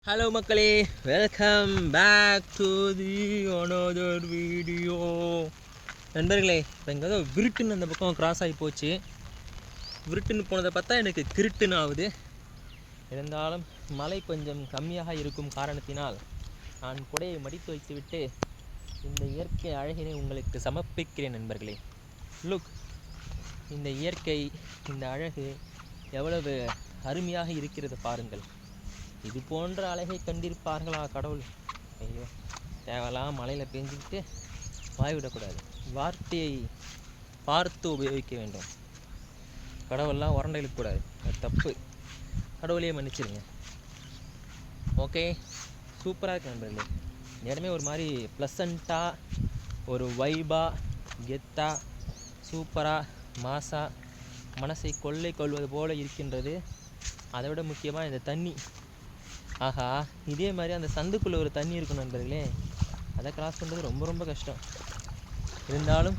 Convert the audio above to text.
Hello மக்களே, welcome back to the another video. நண்பர்களே, இப்போ எங்கே விருட்டுன்னு அந்த பக்கம் கிராஸ் ஆகி போச்சு. விருட்டுன்னு போனதை பார்த்தா எனக்கு கிருட்டுன்னு ஆகுது. இருந்தாலும் மழை கொஞ்சம் கம்மியாக இருக்கும் காரணத்தினால் நான் குடையை மடித்து வைத்துவிட்டு இந்த இயற்கை அழகினை உங்களுக்கு சமர்ப்பிக்கிறேன். நண்பர்களே, லுக், இந்த இயற்கை, இந்த அழகு எவ்வளவு அருமையாக இருக்கிறது பாருங்கள். இது போன்ற அழகை கண்டிருப்பார்களா கடவுள்? ஐயோ, தேவையெல்லாம் மழையில் பெஞ்சிக்கிட்டு வாய்விடக்கூடாது. வார்த்தையை பார்த்து உபயோகிக்க வேண்டும். கடவுள்லாம் உரண்டை இழுக்கக்கூடாது, அது தப்பு. கடவுளையே மன்னிச்சிருங்க. ஓகே, சூப்பராக இருக்கு நண்பர்களே. இந்த இடமே ஒரு மாதிரி ப்ளசண்ட்டாக, ஒரு வைபாக, கெத்தாக, சூப்பராக, மாசாக, மனசை கொள்ளை கொள்வது போல இருக்கின்றது. அதை விட முக்கியமாக இந்த தண்ணி, ஆஹா, இதே மாதிரி அந்த சந்துக்குள்ளே ஒரு தண்ணி இருக்கும் நண்பர்களே. அதை கிராஸ் பண்ணுறது ரொம்ப ரொம்ப கஷ்டம். இருந்தாலும்